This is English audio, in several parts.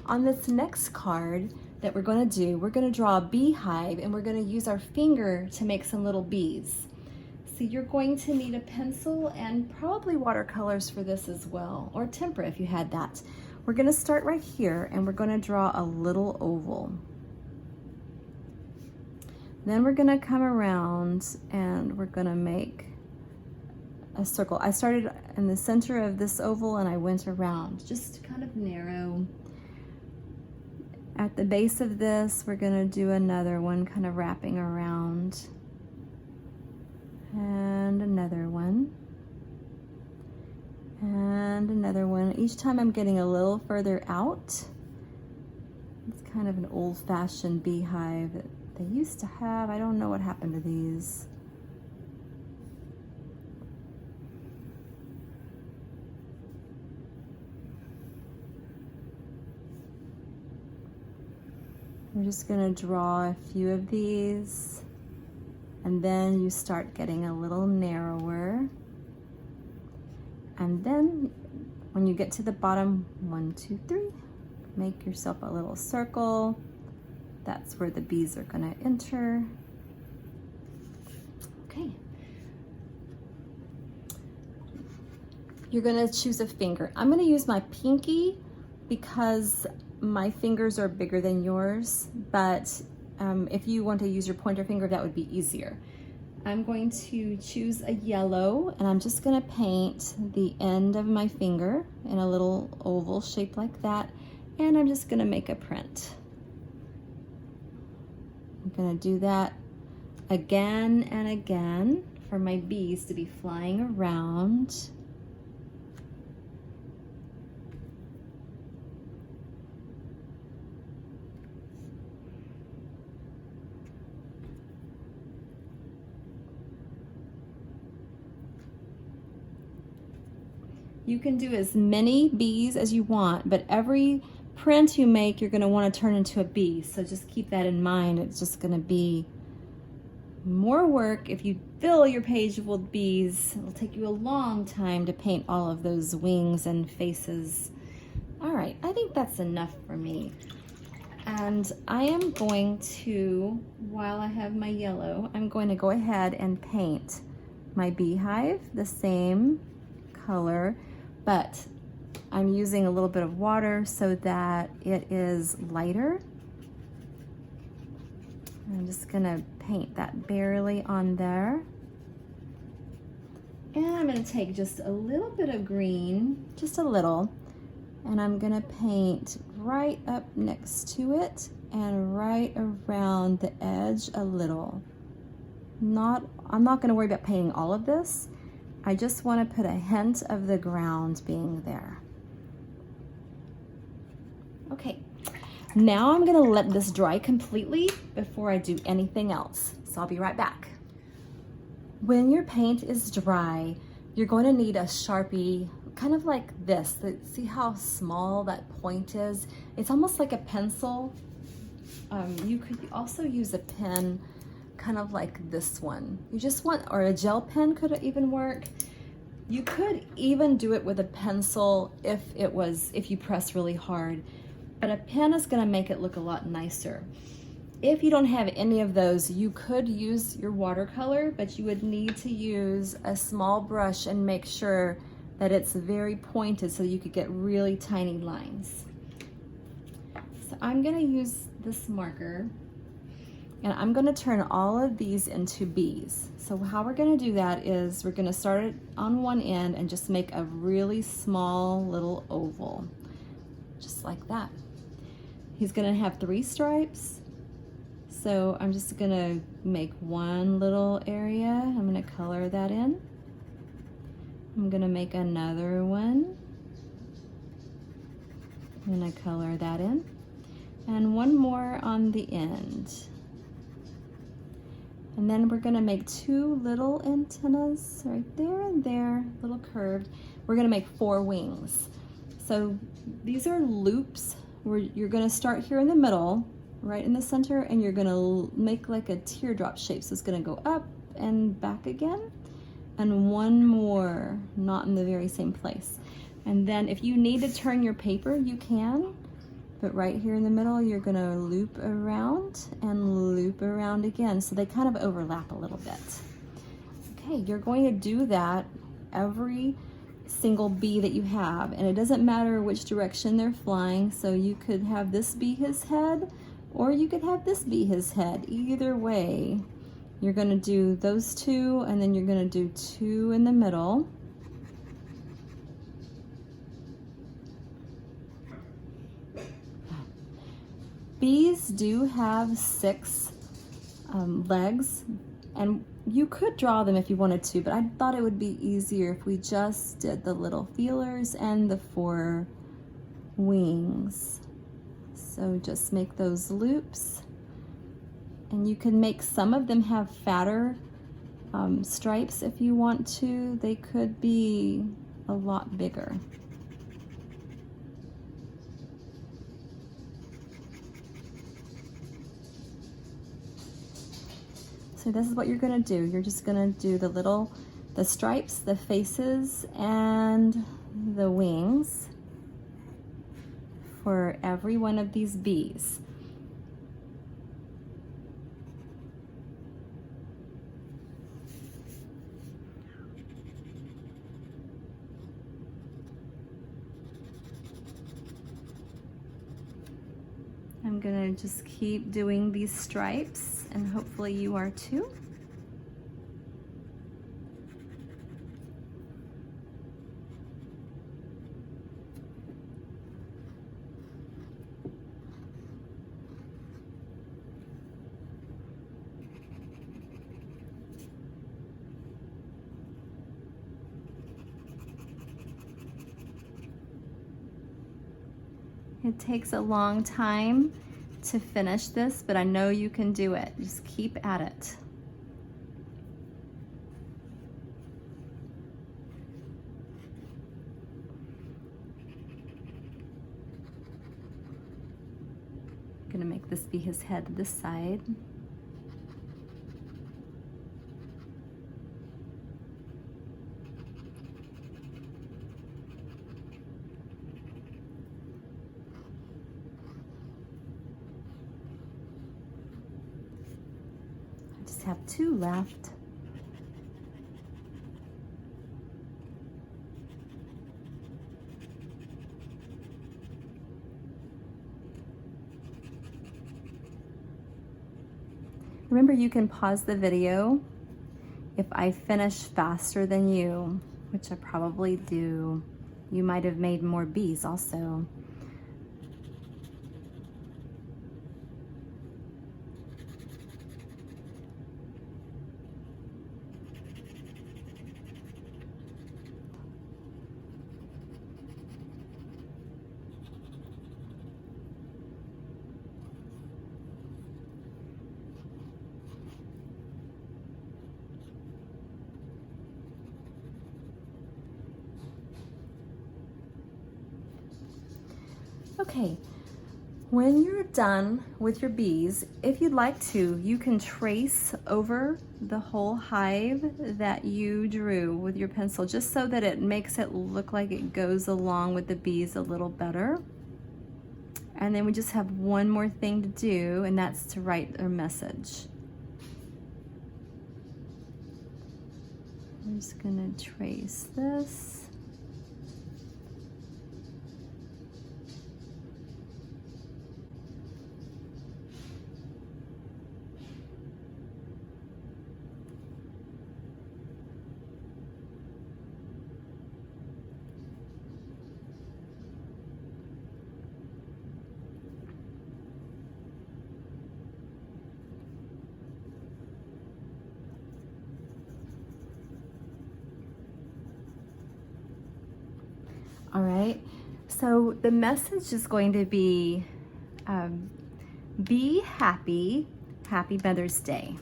On this next card that we're going to do, we're going to draw a beehive and we're going to use our finger to make some little bees. So you're going to need a pencil and probably watercolors for this as well, or tempera if you had that. We're going to start right here and we're going to draw a little oval. Then we're going to come around and we're going to make a circle. I started in the center of this oval and I went around, just kind of narrow. At the base of this, we're going to do another one, kind of wrapping around. And another one. And another one. Each time I'm getting a little further out. It's kind of an old-fashioned beehive that they used to have. I don't know what happened to these. We're just going to draw a few of these, and then you start getting a little narrower. And then when you get to the bottom, 1, 2, 3, make yourself a little circle. That's where the bees are going to enter. Okay. You're going to choose a finger. I'm going to use my pinky because my fingers are bigger than yours, but if you want to use your pointer finger, that would be easier. I'm going to choose a yellow and I'm just going to paint the end of my finger in a little oval shape like that, and I'm just going to make a print. I'm going to do that again and again for my bees to be flying around. You can do as many bees as you want, but every print you make, you're going to want to turn into a bee. So just keep that in mind. It's just going to be more work if you fill your page with bees. It'll take you a long time to paint all of those wings and faces. All right, I think that's enough for me. And I am going to, while I have my yellow, I'm going to go ahead and paint my beehive the same color, but I'm using a little bit of water so that it is lighter. I'm just gonna paint that barely on there. And I'm gonna take just a little bit of green, just a little, and I'm gonna paint right up next to it and right around the edge a little. I'm not gonna worry about painting all of this. I just want to put a hint of the ground being there. Okay, now I'm going to let this dry completely before I do anything else. So I'll be right back. When your paint is dry, you're going to need a Sharpie, kind of like this. See how small that point is? It's almost like a pencil. You could also use a pen, kind of like this one. You just want, or a gel pen could even work. You could even do it with a pencil if you press really hard, but a pen is going to make it look a lot nicer. If you don't have any of those, you could use your watercolor, but you would need to use a small brush and make sure that it's very pointed so you could get really tiny lines. So I'm going to use this marker, and I'm going to turn all of these into bees. So how we're going to do that is we're going to start it on one end and just make a really small little oval, just like that. He's going to have 3 stripes. So I'm just going to make one little area. I'm going to color that in. I'm going to make another one. I'm going to color that in. And one more on the end. And then we're going to make 2 little antennas right there and there, little curved. We're going to make 4 wings. So these are loops where you're going to start here in the middle, right in the center, and you're going to make like a teardrop shape. So it's going to go up and back again, and one more, not in the very same place. And then if you need to turn your paper, you can. But right here in the middle, you're gonna loop around and loop around again. So they kind of overlap a little bit. Okay, you're going to do that every single bee that you have. And it doesn't matter which direction they're flying. So you could have this be his head, or you could have this be his head. Either way, you're gonna do those two, and then you're gonna do two in the middle. Bees do have 6 legs, and you could draw them if you wanted to, but I thought it would be easier if we just did the little feelers and the 4 wings. So just make those loops, and you can make some of them have fatter stripes if you want to. They could be a lot bigger. So this is what you're gonna do. You're just gonna do the stripes, the faces, and the wings for every one of these bees. I'm gonna just keep doing these stripes, and hopefully you are too. It takes a long time to finish this, but I know you can do it. Just keep at it. I'm gonna make this be his head this side. Have 2 left. Remember, you can pause the video if I finish faster than you, which I probably do. You might have made more bees also. Okay, when you're done with your bees, if you'd like to, you can trace over the whole hive that you drew with your pencil, just so that it makes it look like it goes along with the bees a little better. And then we just have one more thing to do, and that's to write our message. I'm just gonna trace this. All right, so the message is going to be happy, happy Mother's Day.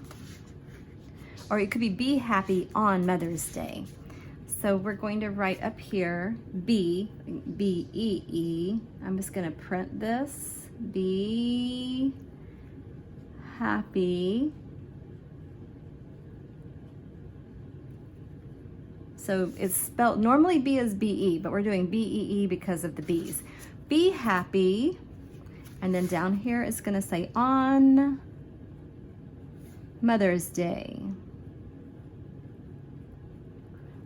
Or it could be happy on Mother's Day. So we're going to write up here, B-E-E. I'm just gonna print this, be happy. So it's spelled, normally B is B-E, but we're doing B-E-E because of the bees. Be happy And then down here it's gonna say on Mother's Day.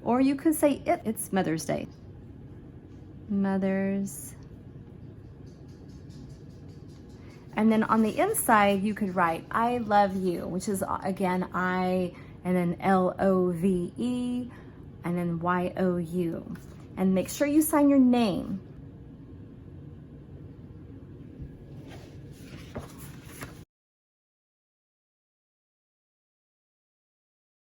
Or you could say it's Mother's Day. Mother's. And then on the inside, you could write, I love you, which is again, I, and then Love, and then YOU. And make sure you sign your name.